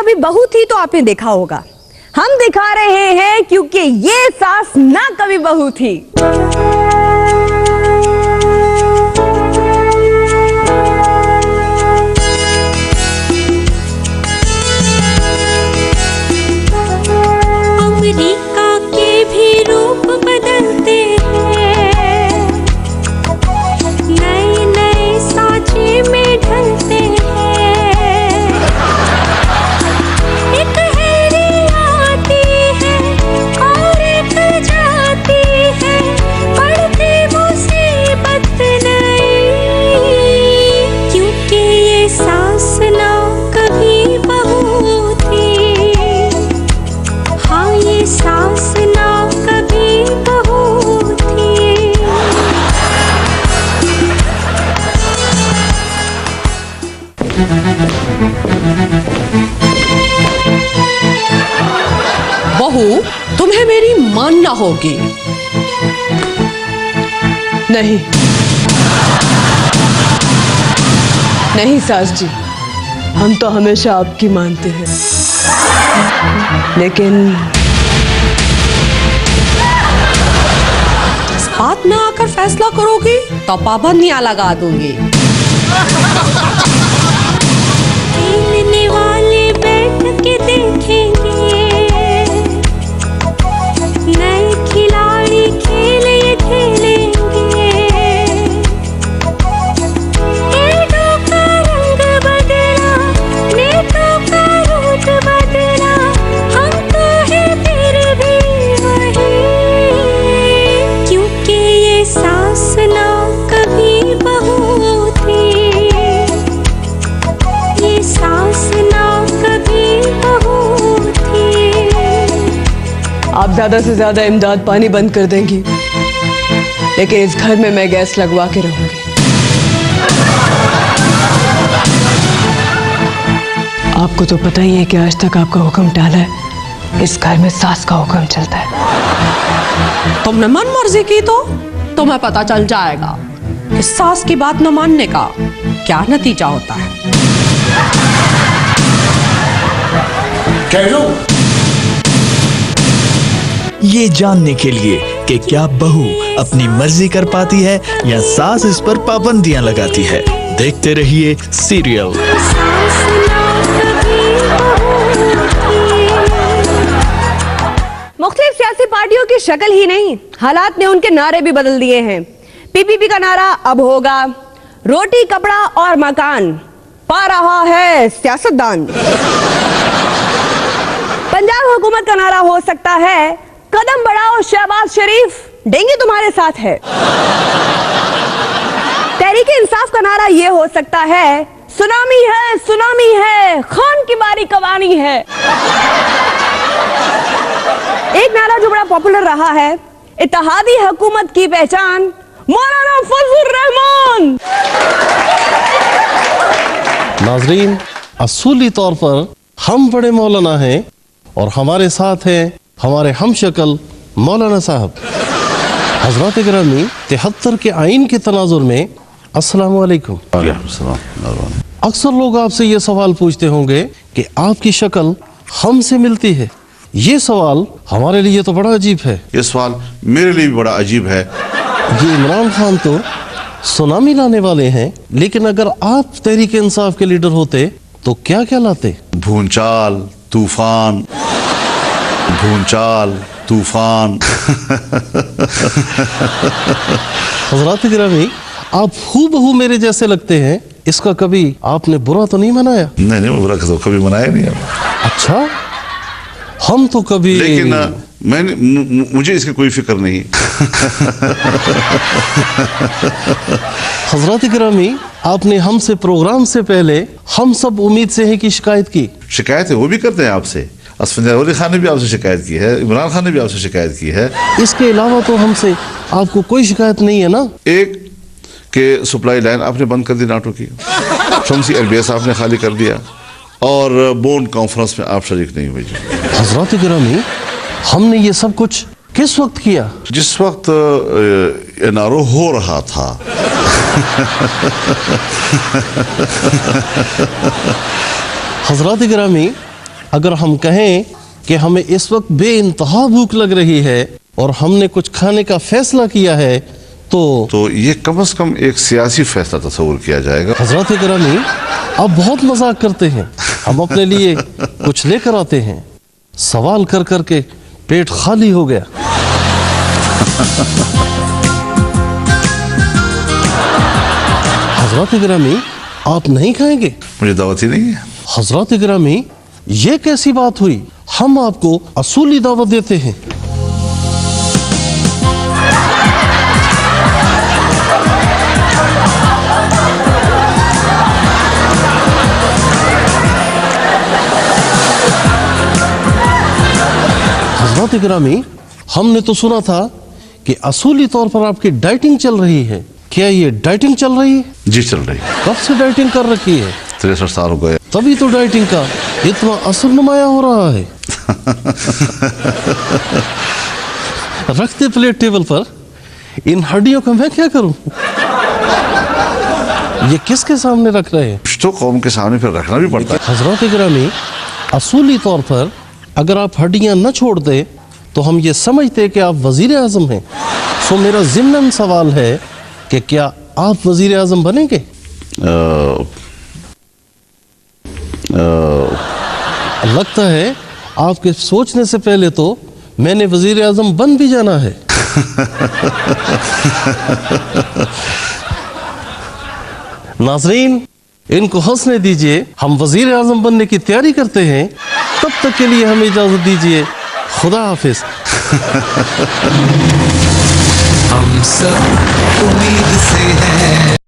कभी बहू थी तो आपने देखा होगा। हम दिखा रहे हैं क्योंकि ये सास ना कभी बहू थी। अमेरिका के भी रूप बदलते हैं, नए नए साँचे में ढलते हैं। एक हैरी आती है और एक जाती है, पड़ती मुसीबत नहीं, क्योंकि ये सास ना कभी बहू थी। हाँ, ये सास ना कभी बहू थी। बहू, तुम्हें मेरी मानना होगी। नहीं नहीं सास जी, हम तो हमेशा आपकी मानते हैं, लेकिन इस बात में आकर फैसला करोगी तो पाबंदियां लगा दूंगी। खेलने वाले बैठ के देखेंगे, नए खिलाड़ी खेल ये खेलेंगे। एडों का रंग बदला, नेतों का रूट बदला, हम तो है फिर भी वही, क्योंकि ये सास ना कभी बहू थी। ये सास ना कभी बहू थी। आप ज्यादा से ज्यादा इमदाद पानी बंद कर देंगी, लेकिन इस घर में मैं गैस लगवा के रहूंगी। आपको तो पता ही है कि आज तक आपका हुक्म टाला है, इस घर में सास का हुक्म चलता है। तुमने मन मर्जी की तो तुम्हें पता चल जाएगा कि सास की बात न मानने का क्या नतीजा होता है। ये जानने के लिए कि क्या बहू अपनी मर्जी कर पाती है या सास इस पर पाबंदियां लगाती है, देखते रहिए सीरियल। सास ना कभी बहू थी। मुख्तलिफ सियासी पार्टियों की शक्ल ही नहीं, हालात ने उनके नारे भी बदल दिए हैं। पीपीपी का नारा अब होगा रोटी कपड़ा और मकान, पा रहा है सियासतदान। पंजाब हुकूमत का नारा हो सकता है कदम बढ़ाओ शहबाज शरीफ, देंगे तुम्हारे साथ है। तहरीक इंसाफ का नारा यह हो सकता है सुनामी है, खान की बारी कबानी है। एक नारा जो बड़ा पॉपुलर रहा है, इत्तेहादी हुकूमत की पहचान मौलाना फजलुर रहमान। नाजरीन, असूली तौर पर हम बड़े मौलाना हैं और हमारे साथ हैं हमारे हम शक्ल मौलाना साहब। हजरत गिरामी, 73 के आइन के तनाजुर में अस्सलाम वालेकुम। अक्सर लोग आपसे ये सवाल पूछते होंगे कि आपकी शक्ल हमसे मिलती है। ये सवाल हमारे लिए तो बड़ा अजीब है। ये सवाल मेरे लिए भी बड़ा अजीब है। ये इमरान खान तो सुनामी लाने वाले हैं, लेकिन अगर आप तहरीक इंसाफ के लीडर होते तो क्या क्या लाते? भूचाल, तूफान, भूचाल, तूफान। हजरात गिरामी, आप हूबहू मेरे जैसे लगते हैं, इसका कभी आपने बुरा तो नहीं मनाया? नहीं, बुरा तो कभी मनाया नहीं है। अच्छा, हम तो कभी, लेकिन मुझे इसकी कोई फिक्र नहीं। हजरात गिरामी, आपने हमसे प्रोग्राम से पहले हम सब उम्मीद से हैं की शिकायत की। शिकायत है वो भी करते हैं आपसे। असफंजारी खान ने भी आपसे शिकायत की है, इमरान खान ने भी आपसे शिकायत की है। इसके अलावा तो हमसे आपको कोई शिकायत नहीं है ना? एक के सप्लाई लाइन आपने बंद कर दी नाटो की, शमसी एलबीएस आपने खाली कर दिया, और बोन कॉन्फ्रेंस में आप शरीक नहीं हुए। हजरात गिरामी, हमने ये सब कुछ किस वक्त किया? जिस वक्त एनआरओ हो रहा था। हजरात गिरामी, अगर हम कहें कि हमें इस वक्त बेइंतहा भूख लग रही है और हमने कुछ खाने का फैसला किया है तो ये कम से कम एक सियासी फैसला तस्वुर किया जाएगा। हजरत गिरामी, आप बहुत मजाक करते हैं। हम अपने लिए कुछ लेकर आते हैं। सवाल कर कर के पेट खाली हो गया। हजरत गिरामी, आप नहीं खाएंगे? मुझे दावत ही नहीं है। हजरत गिरामी, ये कैसी बात हुई? हम आपको असूली दावत देते हैं। हजरत गिरामी, हमने तो सुना था कि असूली तौर पर आपकी डाइटिंग चल रही है। क्या ये डाइटिंग चल रही है? जी चल रही है। कब से डाइटिंग कर रखी है? 63 साल हो गए। तभी तो डाइटिंग का इतना असर नुमाया हो रहा है। रखते प्लेट टेबल पर, इन हड्डियों का मैं क्या करूं? ये किसके सामने रख रहे हैं? तो कौम के सामने फिर रखना भी पड़ता है। हजरत गिरामी, असूली तौर पर अगर आप हड्डियां न छोड़ दे तो हम ये समझते कि आप वजीर आजम हैं। सो मेरा ज़िम्नन सवाल है कि क्या आप वजीर आजम बनेंगे? लगता है आपके सोचने से पहले तो मैंने वजीर आजम बन भी जाना है। नाजरीन, इनको हंसने दीजिए। हम वजीर आजम बनने की तैयारी करते हैं। तब तक के लिए हमें इजाजत दीजिए। खुदा हाफिज। हम सब उम्मीद से हैं।